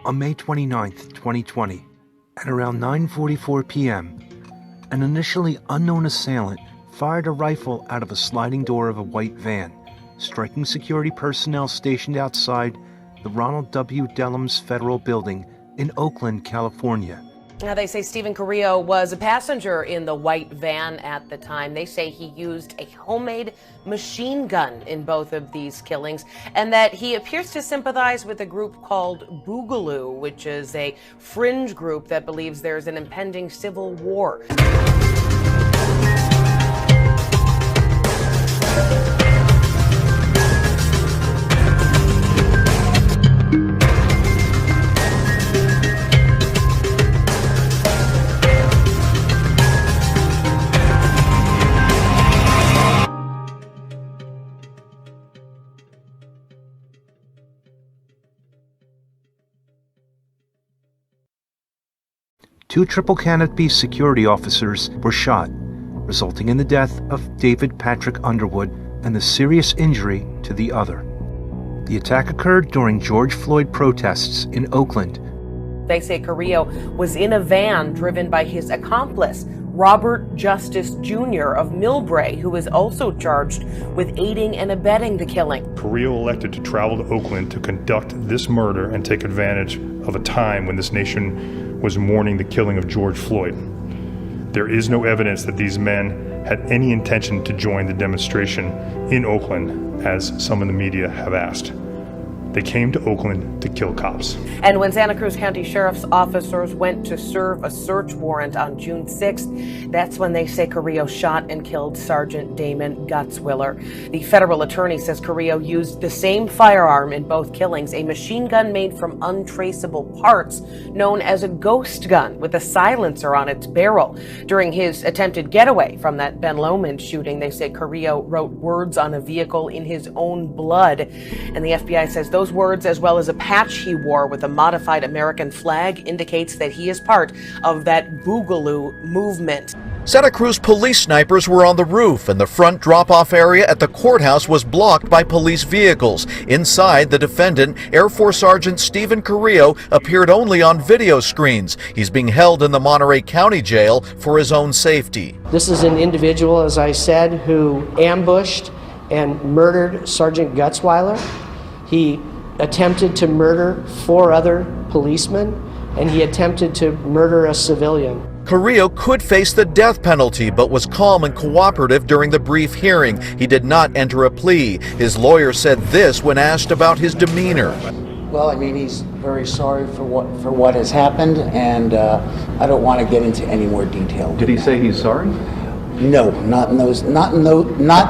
On May 29, 2020, at around 9:44 p.m., an initially unknown assailant fired a rifle out of a sliding door of a white van, striking security personnel stationed outside the Ronald W. Dellums Federal Building in Oakland, California. Now, they say Stephen Carrillo was a passenger in the white van at the time. They say he used a homemade machine gun in both of these killings, and that he appears to sympathize with a group called Boogaloo, which is a fringe group that believes there's an impending civil war. Two triple canopy security officers were shot, resulting in the death of David Patrick Underwood and the serious injury to the other. The attack occurred during George Floyd protests in Oakland. They say Carrillo was in a van driven by his accomplice, Robert Justice Jr. of Millbrae, who is also charged with aiding and abetting the killing. Carrillo elected to travel to Oakland to conduct this murder and take advantage of a time when this nation was mourning the killing of George Floyd. There is no evidence that these men had any intention to join the demonstration in Oakland, as some in the media have asked. They came to Oakland to kill cops. And when Santa Cruz County Sheriff's officers went to serve a search warrant on June 6th, that's when they say Carrillo shot and killed Sergeant Damon Gutzwiller. The federal attorney says Carrillo used the same firearm in both killings, a machine gun made from untraceable parts known as a ghost gun with a silencer on its barrel. During his attempted getaway from that Ben Lomond shooting, they say Carrillo wrote words on a vehicle in his own blood. And the FBI says those words, as well as a patch he wore with a modified American flag, indicates that he is part of that Boogaloo movement. Santa Cruz police snipers were on the roof, and the front drop-off area at the courthouse was blocked by police vehicles. Inside, the defendant, Air Force Sergeant Stephen Carrillo, appeared only on video screens. He's being held in the Monterey County Jail for his own safety. This is an individual, as I said, who ambushed and murdered Sergeant Gutzwiller. He attempted to murder 4 other policemen, and he attempted to murder a civilian. Carrillo could face the death penalty, but was calm and cooperative during the brief hearing. He did not enter a plea. His lawyer said this when asked about his demeanor. Well, I mean, he's very sorry for what has happened, and I don't want to get into any more detail. Did he say he's sorry? No, not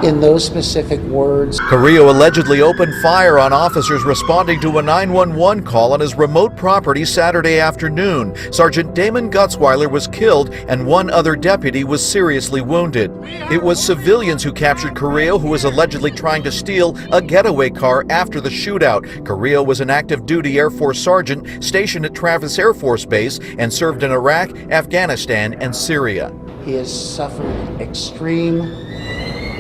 in those specific words. Carrillo allegedly opened fire on officers responding to a 911 call on his remote property Saturday afternoon. Sergeant Damon Gutzwiller was killed and 1 other deputy was seriously wounded. It was civilians who captured Carrillo, who was allegedly trying to steal a getaway car after the shootout. Carrillo was an active duty Air Force sergeant stationed at Travis Air Force Base and served in Iraq, Afghanistan, and Syria. He has suffered extreme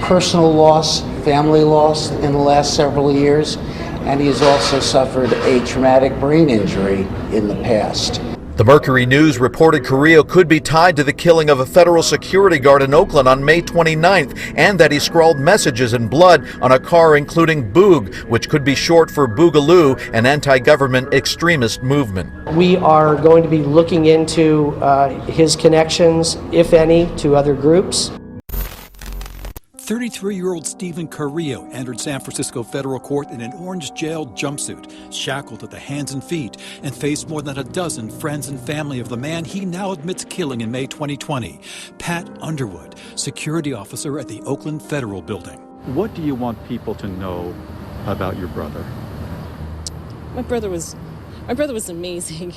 personal loss, family loss in the last several years, and he has also suffered a traumatic brain injury in the past. The Mercury News reported Carrillo could be tied to the killing of a federal security guard in Oakland on May 29th, and that he scrawled messages in blood on a car including Boog, which could be short for Boogaloo, an anti-government extremist movement. We are going to be looking into his connections, if any, to other groups. 33-year-old Stephen Carrillo entered San Francisco federal court in an orange jail jumpsuit, shackled at the hands and feet, and faced more than a dozen friends and family of the man he now admits killing in May 2020, Pat Underwood, security officer at the Oakland Federal Building. What do you want people to know about your brother? My brother was amazing.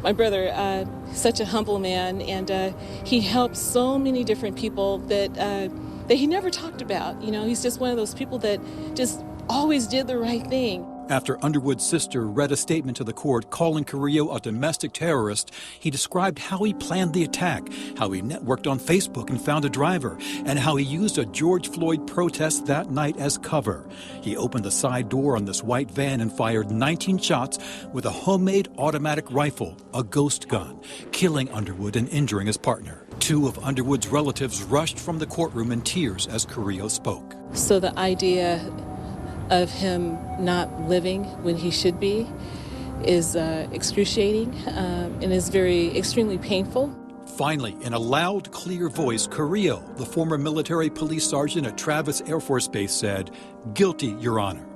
My brother, such a humble man, and he helped so many different people that he never talked about. You know, he's just one of those people that just always did the right thing. After Underwood's sister read a statement to the court calling Carrillo a domestic terrorist, he described how he planned the attack, how he networked on Facebook and found a driver, and how he used a George Floyd protest that night as cover. He opened the side door on this white van and fired 19 shots with a homemade automatic rifle, a ghost gun, killing Underwood and injuring his partner. Two of Underwood's relatives rushed from the courtroom in tears as Carrillo spoke. So the idea of him not living when he should be is excruciating and is extremely painful. Finally, in a loud, clear voice, Carrillo, the former military police sergeant at Travis Air Force Base, said, "Guilty, Your Honor."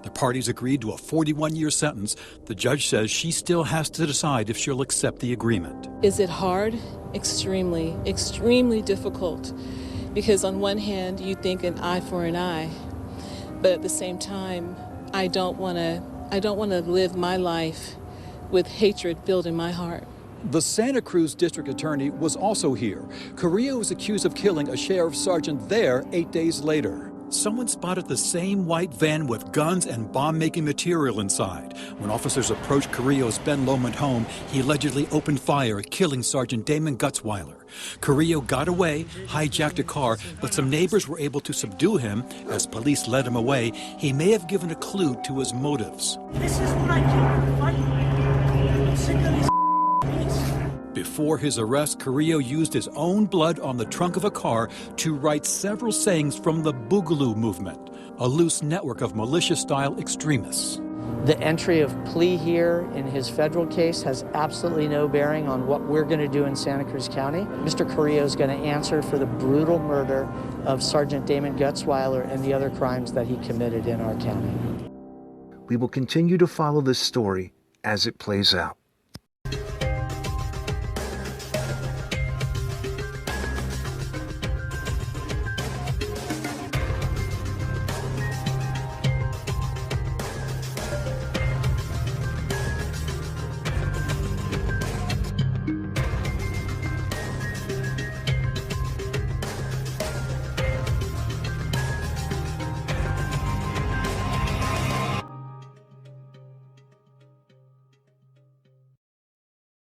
The parties agreed to a 41-year sentence. The judge says she still has to decide if she'll accept the agreement. Is it hard? Extremely, extremely difficult. Because on one hand, you think an eye for an eye. But at the same time, I don't want to live my life with hatred filled in my heart. The Santa Cruz district attorney was also here. Carrillo was accused of killing a sheriff's sergeant there 8 days later. Someone spotted the same white van with guns and bomb-making material inside. When officers approached Carrillo's Ben Lomond home, he allegedly opened fire, killing Sergeant Damon Gutzweiler. Carrillo got away, hijacked a car, but some neighbors were able to subdue him. As police led him away, he may have given a clue to his motives. This is what I came to fight. I'm sick of this. Before his arrest, Carrillo used his own blood on the trunk of a car to write several sayings from the Boogaloo movement, a loose network of militia-style extremists. The entry of plea here in his federal case has absolutely no bearing on what we're going to do in Santa Cruz County. Mr. Carrillo is going to answer for the brutal murder of Sergeant Damon Gutzweiler and the other crimes that he committed in our county. We will continue to follow this story as it plays out.